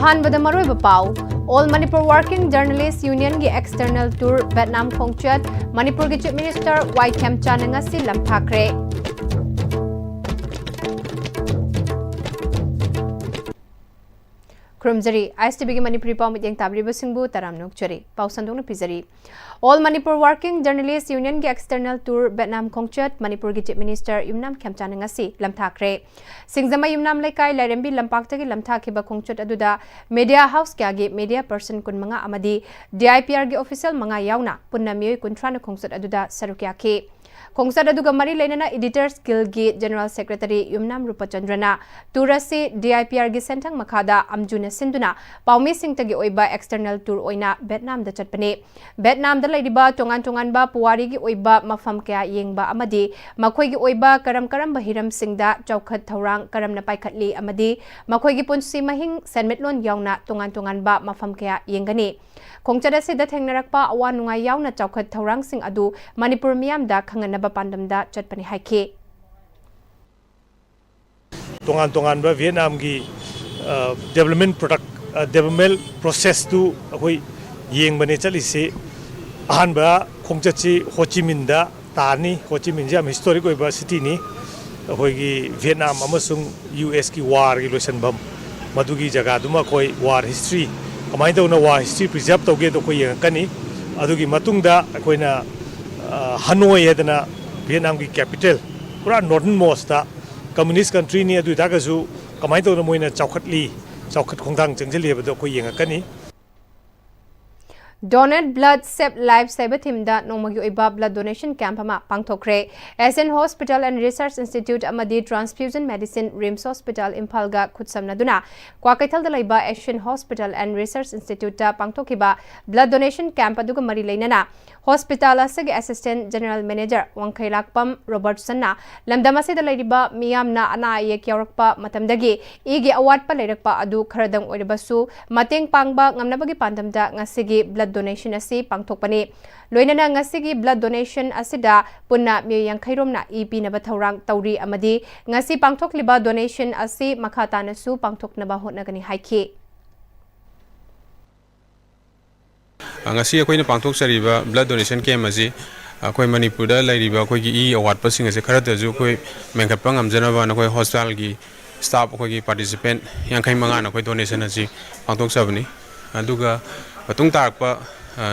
Ahanbada Maroiba Pau, All Manipur Working Journalists Union gi External Tour Vietnam Khongchat, Manipur gi Chief Minister Y Kem Chan ngasi lamthakre. Krumjari, Istv gi Manipuri Pau mit yang tabri basingbu taram nukchari, Pau sandung pizari. All Manipur Working Journalists Union gi External Tour Vietnam Khongchat, Manipur gi Chief Minister Yumnam Kem Chan ngasi lamthakre. Singzama Yumnam Laikai Larembi Lampakta gi lamthakhiba Khongchat aduda Media House kya gi Media Person kun manga amadi DIPR gi official manga yauna punna miyoi kuntrana Khongchat aduda sarukya ki. Khongchat aduga mari leinana Editors Guild gi General Secretary Yumnam Rupachandrana Turasi DIPR gi sentang makada amjuna sinduna paumi singtagi oiba external tour oina Vietnam da chatpane Vietnam da laidiba tongan ba puwari gi oiba mafam kya yengba amadi makhoi gi oiba karam ba hiram singda chaukhat thaurang karamna paikhatli amadi makhoi gi punsi mahing senmetlon yauna tongan ba mafam kya yengani Khongchat asida thengnarakpa awa nungai yauna chaukhat thaurang sing adu Manipur miyam da khanganaba pandamda chatpani haike tongan ba Vietnam gi development process tu hoi yeng bane chali se ahan ba Khongchat chi Ho Chi Minh da tani Ho Chi Minh jam historic oi ba city ni hoi gi Vietnam amasung US ki war gi loisan bam madugi jaga duma koi war history kamai tawna war history preserve tawge to koi yeng kani adugi matungda koina Hanoi edana Vietnam ki capital pura northern most da communist country ni adu daga zu kamai tawna moina chaukhat khongthang changeli ba do koi yeng kani Donate Blood Save Lives Save Thimda Nongmagi Oiba Blood Donation Camp ama pangthokre SN Hospital and Research Institute amadi Transfusion Medicine RIMS Hospital Imphal ga khutsamna duna Kwakaithal da laiba SN Hospital and Research Institute ta pangthokhiba Blood Donation Camp aduga mari leinana Hospital asagi Assistant General Manager Wangkhailakpam Robertson na lamdamase da laiba miyamna ana ye kyaurakpa matamdagi igi award pa leirakpa adu kharadang oibasu mateng pangba ngamnabagi pandamda ngasigi blood donation asi pangthokpani loinana ngasigi blood donation asida punna miyang khairomna ipi naba thaurang tauri amadi ngasi pangthokliba donation asi makhata nasu pangthoknaba hotnagani haiki ngasi akoina pangthok sariba blood donation camp asi akoi Manipur da lairiba akoi gi e award pasing ase kharata ju koi mengkhatpa ngamjanaba na koi hospital gi staff akoi gi participant yankhai manga na koi donation asi pangthok sabani aduga patung tarpa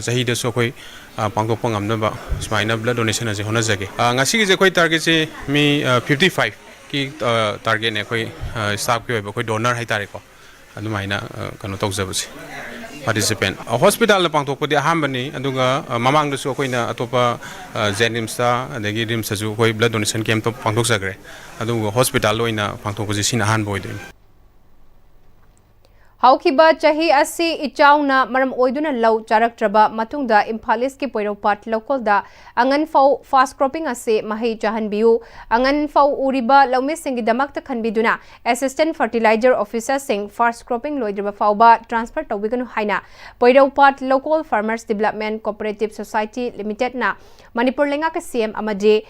sahi da so koi pangthok pangamnaba smaina blood donation asi hona jage ngasi gi je koi target se mi 55 ki target ne koi staff ki koi donor hai tare ko adumaina kanu tawjabasi participant hospital la pangthok podi ahambani aduga mamang da so koina atopa Jenims ta adagi Rims ju koi blood donation camp to pangthok sagre aduga hospital loina pangthok posi sin ahan boy doin Haukiba chahi asi ichauna maram oiduna law charaktraba matungda Imphalis ki poiropat local da angan fau fast cropping ase mahi jahan biu angan fau uriba lawmi singi damakta khanbiduna assistant fertilizer officer sing fast cropping loidriba fauba transfer tawiganu haina poiropat local farmers development cooperative society limited na Manipur lenga ka CM amade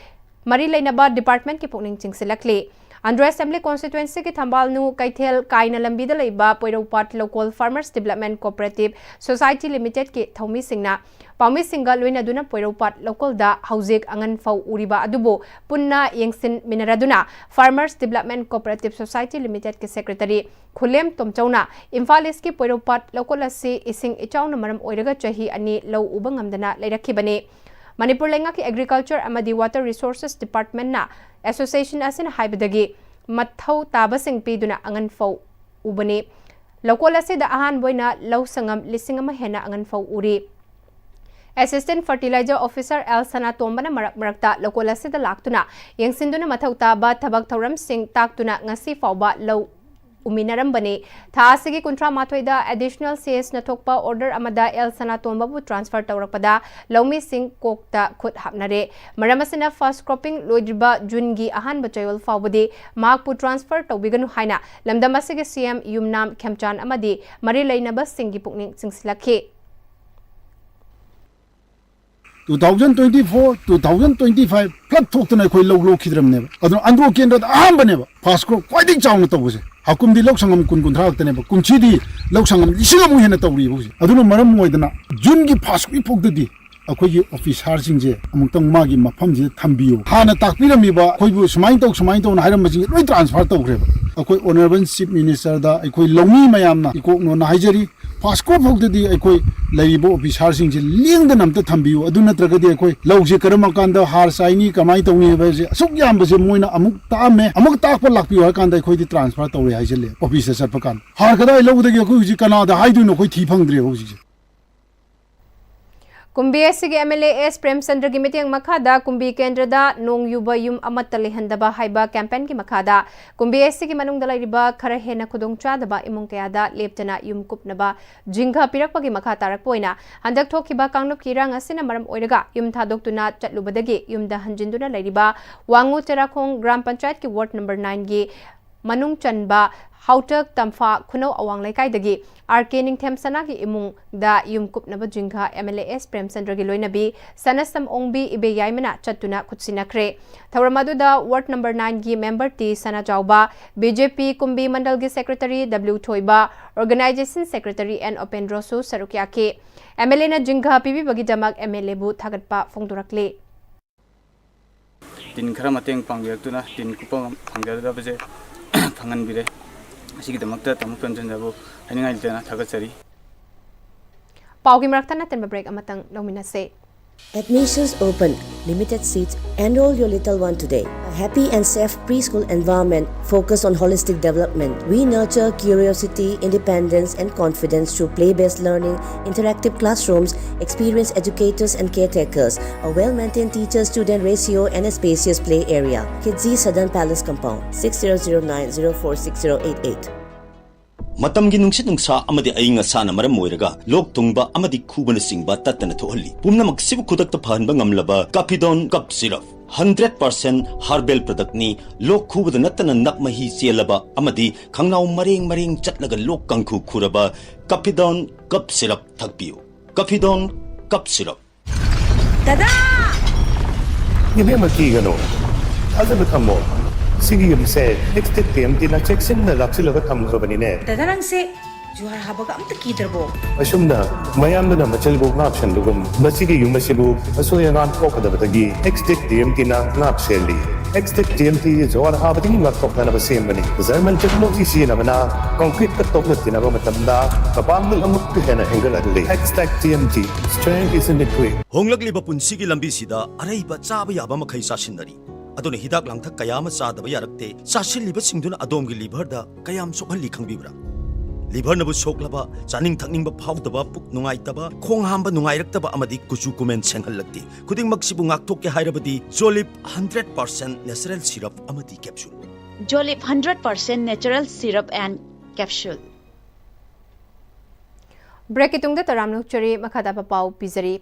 mari leinaba department ki pukning chingsilakli Andhra Assembly Constituency ki Thambalnu Kaithel Kaina Lambida Leiba Poiropat Local Farmers Development Cooperative Society Limited ki Thomi Singna Paumi Singa Luina Duna Poiropat Local da Haujik Angan Fau Uriba Adubo Punna Yengsin Minaraduna Farmers Development Cooperative Society Limited ki Secretary Khulem Tomchauna Imphalis ki Poiropat Local asi ising ichauna maram oiraga chahi ani law ubang ngamdana leirakhibane Manipur lenga ki Agriculture amadi Water Resources Department na Association asin haibadagi mathau tabasing piduna angan fau ubani lokol asida ahan boina law sangam lisingama hena angan fau uri Assistant Fertilizer Officer El Sana Tombana marakta lokol asida laktuna yengsinduna mathau taba thabak thoram sing taktuna ngasi fauba law Uminaram bane Thasigi Kuntra Mathoida additional CS Nathokpa order amada El Sanatomba bu transfer tawrakpada Laumi Singh Kokta Khut Hapnare Maramasina fast cropping Loidriba Jungi Ahan Bachayol Fawbadi Makpu transfer Tawbiganu Haina Lamdamasigi CM Yumnam Khemchan Amadi Mari Lainaba Singhi Pukning Singsilakhe 2024 2025 flood थोक्तना अखोई लौ लोखिद्रमने अदो अंद्रो केंद्र आंबने fast crop क्वाइटिंग chown तौबसे हाकुमदी लौ संगम कुन कुन थाक्तने कुमचीदी लौ संगम लिसिंग हेन तौरी होजे अदुनो मरम मोइदना जून की fast crop फोक्तदी अखोई officer सिंजे अमुक्तंग मागी मफम जे थंबियो हाना ताकपिरमीबा अखोइबु सुमाइन तौ हाइरम मजिंग लोइ ट्रांसफर तौग्रेबा अखोई ऑनरेबल चीफ मिनिस्टर दा अखोई लौमी मयामना इकोकनो ना हाइजरी फास्ट क्रॉप फोक्तदी अखोई लैरिबो ऑफिसर सिंजे लेंगदन अमता थंबियो अदु नत्रगदी अखोई लौजे करम कांदा हार साइनी कमाई तौनी बजे असुक यामबसे मोइना अमुक तामे अमुक ताकप लाकपियो कांदा अखोई ट्रांसफर तौरे हाइजले ऑफिसर सटप कान हार कदा लौदगी अखोई हुजि कनादा हाइदुनो अखोई थी फंगद्रे हुजि कुंभी के एमएलए एस प्रेमचंद्र की मिटिंग मखादा कुंभी केंद्र दा नोंग युबा युम अमत लेहंदबा हाइबा कैंपेन की मखादा कुंभी की मनुंग दलाइरिबा खरा हेना खुदोंग चादबा इमुंग कयादा लेप्तना युम कुपनबा जिंगा पिरकपगी मखा तारकपोइना हंदक थोखिबा कांगलुप की रांग असिना मरम ओइरगा युम थादोक्तुना चटलुबदगी युमदा हंजिंदुना लैरिबा वांगु तेराखोंग ग्राम पंचायत की वार्ड नंबर 9 गी मनुंग चनबा हाउटक तंफा खुनो अवांग लेकाइदगी आरके निंगथेम सना की इमुंग दा युम कुपनबा जिंगा एमएलए एस प्रेमचंद्र की लोइनबी सनसम ओंगबी इबे याइमना चतुना खुदसिनखरे थौरमदुदा वार्ड नंबर 9 की मेंबर टी सना चाउबा बीजेपी कुंभी मंडल की secretary W थोइबा organisation secretary N ओपेंड्रोसु सरुकियाके MLA ना जिंगा पीबी बगी दमक एमएलए बु थागतपा फोंदुरकले दिन खरा मतेंग पांगबिरक्तुना दिन कुपंग फंगदबजे फंगनबिरे असिगिदमक्ता तमु प्रेमचंद्रबु हाइनिंगाइ लेना थागतसरी पाउगी मरक्तना तेन break अमतंग लौमिनसे Admissions open. Limited seats. Enroll your little one today. A happy and safe preschool environment focused on holistic development. We nurture curiosity, independence, and confidence through play-based learning, interactive classrooms, experienced educators and caretakers, a well-maintained teacher-student ratio, and a spacious play area. Kidzi Southern Palace Compound, 6009046088. मतमगी नुंसित नुंसा अमदि अइंग असाना मरम मोइरगा लोक तुंगबा अमदि खुबन सिंगबा तत्तना थोहल्ली पुमनमक सिबु खुदकत फहनबा ngamlaba Capidon Cup Syrup 100% herbal product ni lok khubada natana nakmahi selaba amadi khangnaw mareng chatlaga lok kangkhu khuraba Capidon Cup Syrup thakpiu Capidon Cup Syrup Dada Yeme makigano Azab thamo Sige yung say, next time din na check-in na laksilaga tamko ba nine? Dadarang se, juhar habaga amta kidarbo. Asum na, mayam na machalbo ngapshan lugum. Masige yung masibu, asuya ngan ko kada batagi. Next time din na ngapseli. Next time din juhar habating ngakop na nabasim bani. Zaman technology siya naman na concrete katok na tinaba matanda. Kapamil ang mukha na hengal adli. Next TMT, strength is in the quick. Honglag liba pun sige lambi sida aray ba tsaba yaba makai sasinari. Adone hidak lang thak kayama sadaba yarakte sasil liba singduna adom gi liver da kayam sokhalli khangbibra liver na bu soklaba chaning thakning ba phawdaba puk nungai taba khong hamba nungai raktaba amadi kuchu kumen senghallakti khuding maksibu ngakthok ke hairabadi Jolip 100% natural syrup amadi capsule Jolip 100% natural syrup and capsule. Break इतुंग तरामनुक चरी मखादा पाउ पिजरी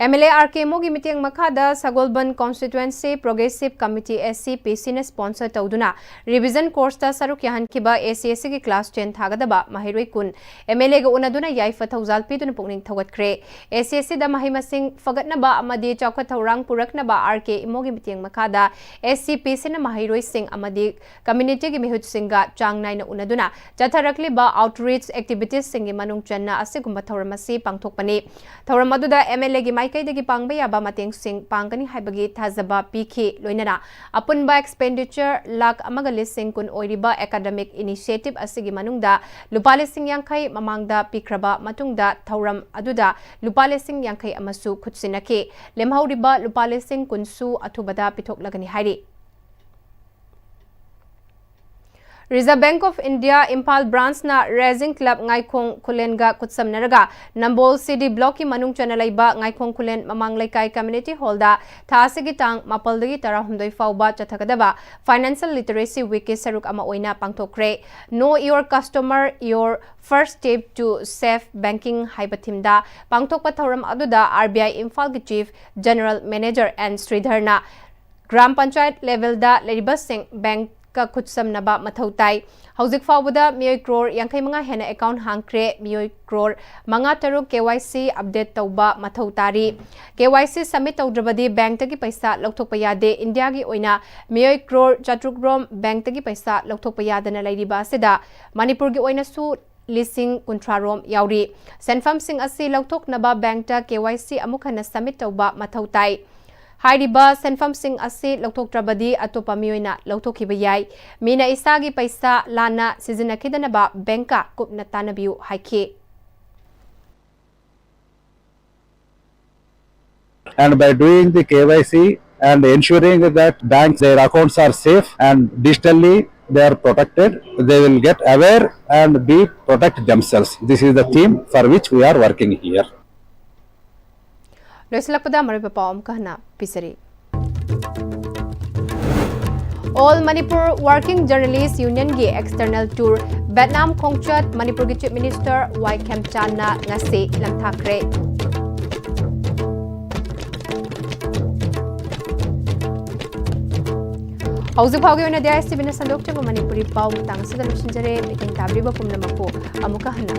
MLA RK मोगी meeting मखादा Sagolband constituency progressive committee SCPC ने sponsor तौदुना रिविजन कोर्स ता सरुक याहन किबा ACSC की क्लास 10 थागदबा महिरोई कुन एमएलए ग उनदुना याइफा थौजाल पिदुना पुकनिंग थौगतख्रे ACSC दा महिमसिंग फगतनबा अमदी चौखा थौरांग पुरकनबा आरके मोगी मीटिंग मखादा SCPC ने महिरोई सिंग अमदी कम्युनिटी की मिहुत सिंगा चांग नाइन उनदुना चथरकलिबा आउटरीच एक्टिविटीज सिंग मनुंग चन्ना असिगुम्बा थौरमसी पांगथोकपनी थौरम अदुदा एमएलए की माइकैदगी पांगबा याबा मतेंग सिंग पांगनी हाइबगी थाजबा पीखी लोइनना अपुनबा एक्सपेंडिचर लाख अमगा लिसिंग कुन ओइरिबा एकेडमिक इनिशिएटिव असिगी मनुंगदा लुपा लिसिंग यांखै ममांगदा पिख्रबा मतुंगदा थौरम अदुदा लुपा लिसिंग यांखै अमसु खुदसिनके लेमहौरिबा लुपा लिसिंग कुनसु अथुबदा पिथोकलगनी हाइरि Reserve Bank of India Impal branch na Raising Club Ngaikong Kulenga Kutsamnaraga Nambol CD Block ki manung chanalaiba Ngaikong Kulen Mamang Laikai Community Hall da Thasigi tang mapaldagi tarahumdoi fauba chathagadaba Financial Literacy Week ki saruk ama oina pangthokre Know your customer your first step to safe banking haibathimda pangthokpa thoram aduda RBI Impal ki Chief General Manager and Sridharna Gram Panchayat level da leribasing bank ka khutsamnaba mathau tai hauzik fawbada mioi crore yankai manga hena account hangkre mioi crore manga taruk KYC update tauba mathau tari KYC submit tawdrabadi bank tagi paisa lokthokpa yade India gi oina mioi crore chatrukrom bank tagi paisa lokthokpa yadana lairiba sida Manipur gi oina su lising kuntrarom yauri senfam sing asi lokthoknaba bank ta KYC amukhana submit tauba mathau tai Hairiba senfam sing asi lokthoktrabadi atopa mioina lokthokiba yai mina isagi paisa lana sizinakidanaba banka kupna tanabiu haike and by doing the KYC and ensuring that banks their accounts are safe and digitally they are protected, they will get aware and be protect themselves. This is the theme for which we are working here. Loisalakpada mariba paom kahna pisari. All Manipur Working Journalists Union gi external tour Vietnam Khongchat Manipur gi Chief Minister Y Kem Chan na ngasi lamthakre. Hauzik phawgi oina dia STV na sandok chaba Manipuri paw tang sida lushinjare meeting tabriba pumna mapu amuka hana